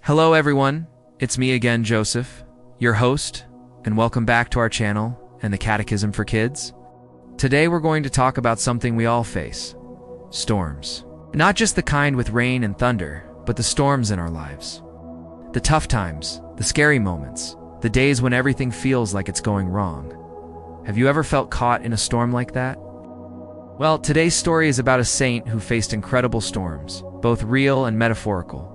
Hello everyone, it's me again, Joseph, your host, and welcome back to our channel and the Catechism for Kids. Today we're going to talk about something we all face: storms. Not just the kind with rain and thunder, but the storms in our lives. The tough times, the scary moments, the days when everything feels like it's going wrong. Have you ever felt caught in a storm like that? Well, today's story is about a saint who faced incredible storms, both real and metaphorical,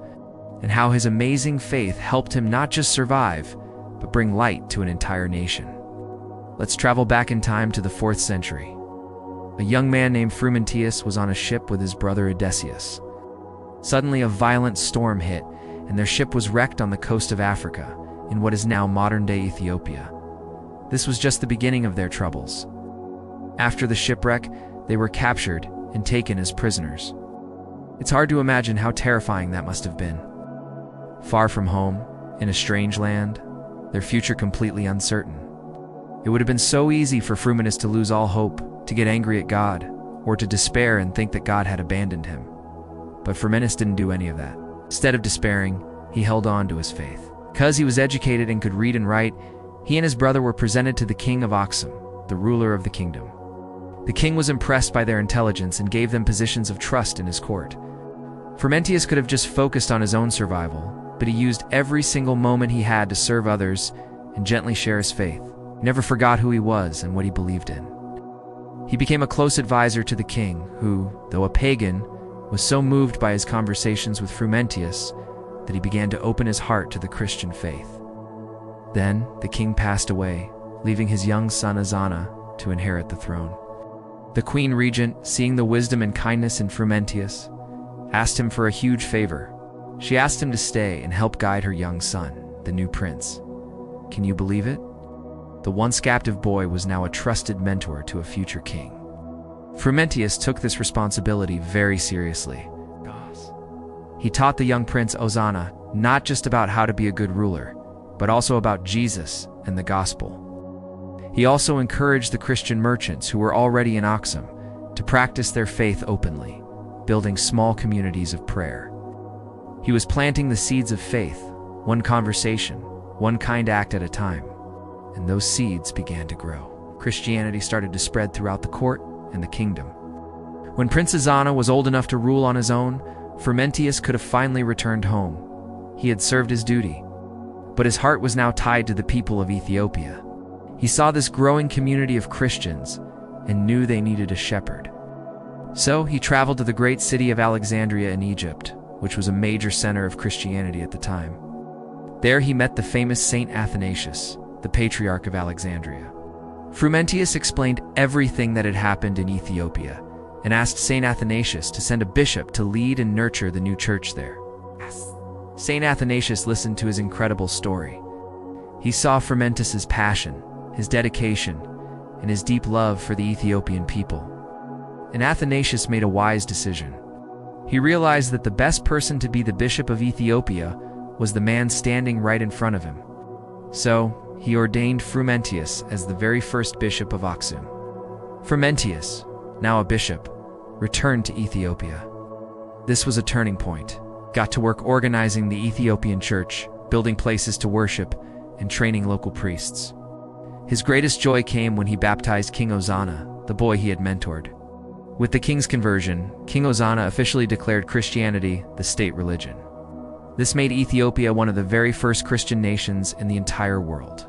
and how his amazing faith helped him not just survive, but bring light to an entire nation. Let's travel back in time to the 4th century. A young man named Frumentius was on a ship with his brother Odysseus. Suddenly a violent storm hit, and their ship was wrecked on the coast of Africa, in what is now modern-day Ethiopia. This was just the beginning of their troubles. After the shipwreck, they were captured and taken as prisoners. It's hard to imagine how terrifying that must have been. Far from home, in a strange land, their future completely uncertain. It would have been so easy for Frumentius to lose all hope, to get angry at God, or to despair and think that God had abandoned him. But Frumentius didn't do any of that. Instead of despairing, he held on to his faith. Because he was educated and could read and write, he and his brother were presented to the King of Axum, the ruler of the kingdom. The king was impressed by their intelligence and gave them positions of trust in his court. Frumentius could have just focused on his own survival, but he used every single moment he had to serve others and gently share his faith. He never forgot who he was and what he believed in. He became a close advisor to the king, who, though a pagan, was so moved by his conversations with Frumentius that he began to open his heart to the Christian faith. Then the king passed away, leaving his young son Azana to inherit the throne. The queen regent, seeing the wisdom and kindness in Frumentius, asked him for a huge favor. She asked him to stay and help guide her young son, the new prince. Can you believe it? The once captive boy was now a trusted mentor to a future king. Frumentius took this responsibility very seriously. He taught the young prince Ozana not just about how to be a good ruler, but also about Jesus and the gospel. He also encouraged the Christian merchants who were already in Axum to practice their faith openly, building small communities of prayer. He was planting the seeds of faith, one conversation, one kind act at a time, and those seeds began to grow. Christianity started to spread throughout the court and the kingdom. When Prince Azana was old enough to rule on his own, Frumentius could have finally returned home. He had served his duty, but his heart was now tied to the people of Ethiopia. He saw this growing community of Christians and knew they needed a shepherd. So he traveled to the great city of Alexandria in Egypt, which was a major center of Christianity at the time. There he met the famous Saint Athanasius, the Patriarch of Alexandria. Frumentius explained everything that had happened in Ethiopia and asked Saint Athanasius to send a bishop to lead and nurture the new church there. Saint Athanasius listened to his incredible story. He saw Frumentius's passion, his dedication, and his deep love for the Ethiopian people. And Athanasius made a wise decision. He realized that the best person to be the Bishop of Ethiopia was the man standing right in front of him. So, he ordained Frumentius as the very first Bishop of Axum. Frumentius, now a bishop, returned to Ethiopia. This was a turning point. Got to work organizing the Ethiopian Church, building places to worship, and training local priests. His greatest joy came when he baptized King Ozana, the boy he had mentored. With the king's conversion, King Ozana officially declared Christianity the state religion. This made Ethiopia one of the very first Christian nations in the entire world.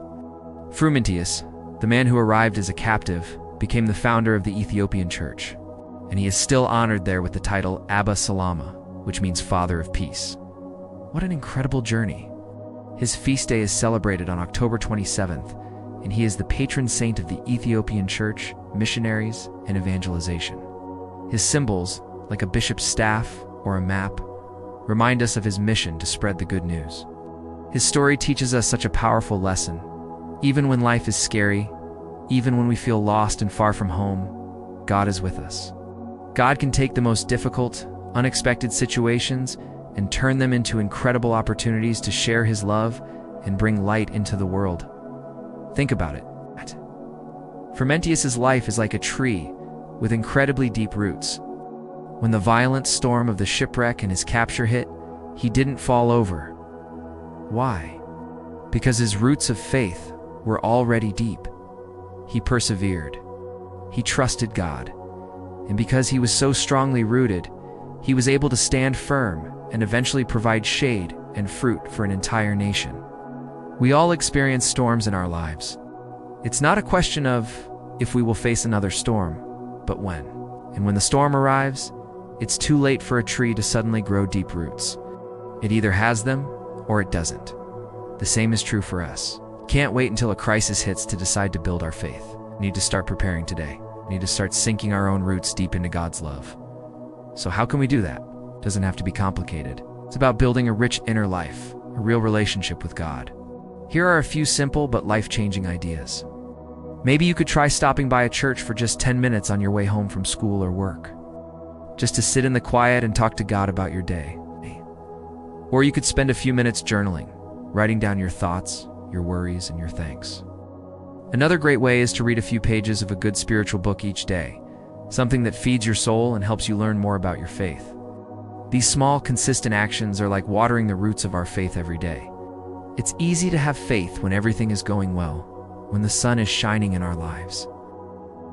Frumentius, the man who arrived as a captive, became the founder of the Ethiopian Church, and he is still honored there with the title Abba Salama, which means Father of Peace. What an incredible journey. His feast day is celebrated on October 27th, and he is the patron saint of the Ethiopian Church, missionaries, and evangelization. His symbols, like a bishop's staff or a map, remind us of his mission to spread the good news. His story teaches us such a powerful lesson. Even when life is scary, even when we feel lost and far from home, God is with us. God can take the most difficult, unexpected situations and turn them into incredible opportunities to share his love and bring light into the world. Think about it. Frumentius's life is like a tree with incredibly deep roots. When the violent storm of the shipwreck and his capture hit, he didn't fall over. Why? Because his roots of faith were already deep. He persevered. He trusted God. And because he was so strongly rooted, he was able to stand firm and eventually provide shade and fruit for an entire nation. We all experience storms in our lives. It's not a question of if we will face another storm, but when. And when the storm arrives, it's too late for a tree to suddenly grow deep roots. It either has them or it doesn't. The same is true for us. Can't wait until a crisis hits to decide to build our faith. We need to start preparing today. We need to start sinking our own roots deep into God's love. So how can we do that? It doesn't have to be complicated. It's about building a rich inner life, a real relationship with God. Here are a few simple but life-changing ideas. Maybe you could try stopping by a church for just 10 minutes on your way home from school or work, just to sit in the quiet and talk to God about your day. Or you could spend a few minutes journaling, writing down your thoughts, your worries, and your thanks. Another great way is to read a few pages of a good spiritual book each day, something that feeds your soul and helps you learn more about your faith. These small, consistent actions are like watering the roots of our faith every day. It's easy to have faith when everything is going well, when the sun is shining in our lives.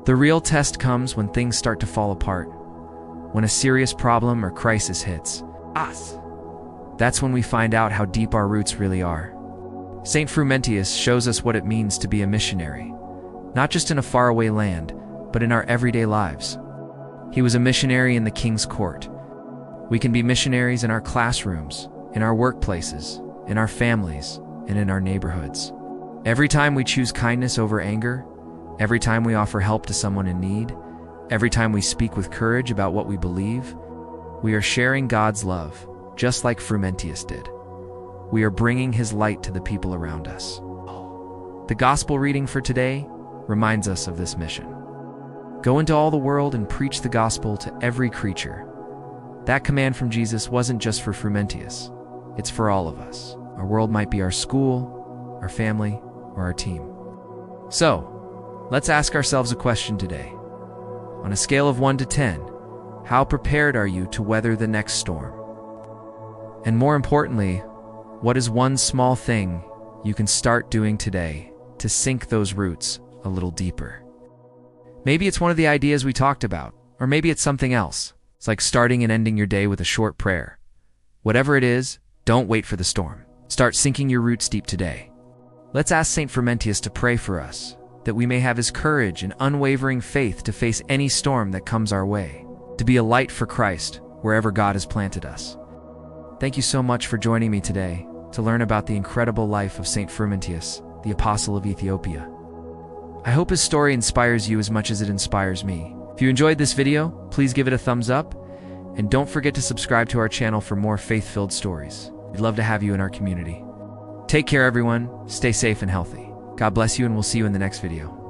The real test comes when things start to fall apart, when a serious problem or crisis hits us. That's when we find out how deep our roots really are. Saint Frumentius shows us what it means to be a missionary, not just in a faraway land, but in our everyday lives. He was a missionary in the king's court. We can be missionaries in our classrooms, in our workplaces, in our families, and in our neighborhoods. Every time we choose kindness over anger, every time we offer help to someone in need, every time we speak with courage about what we believe, we are sharing God's love, just like Frumentius did. We are bringing his light to the people around us. The gospel reading for today reminds us of this mission. Go into all the world and preach the gospel to every creature. That command from Jesus wasn't just for Frumentius. It's for all of us. Our world might be our school, our family, or our team. So, let's ask ourselves a question today. On a scale of 1 to 10, how prepared are you to weather the next storm? And more importantly, what is one small thing you can start doing today to sink those roots a little deeper? Maybe it's one of the ideas we talked about, or maybe it's something else. It's like starting and ending your day with a short prayer. Whatever it is, don't wait for the storm. Start sinking your roots deep today. Let's ask Saint Frumentius to pray for us, that we may have his courage and unwavering faith to face any storm that comes our way, to be a light for Christ wherever God has planted us. Thank you so much for joining me today to learn about the incredible life of Saint Frumentius, the Apostle of Ethiopia. I hope his story inspires you as much as it inspires me. If you enjoyed this video, please give it a thumbs up, and don't forget to subscribe to our channel for more faith-filled stories. We'd love to have you in our community. Take care, everyone. Stay safe and healthy. God bless you, and we'll see you in the next video.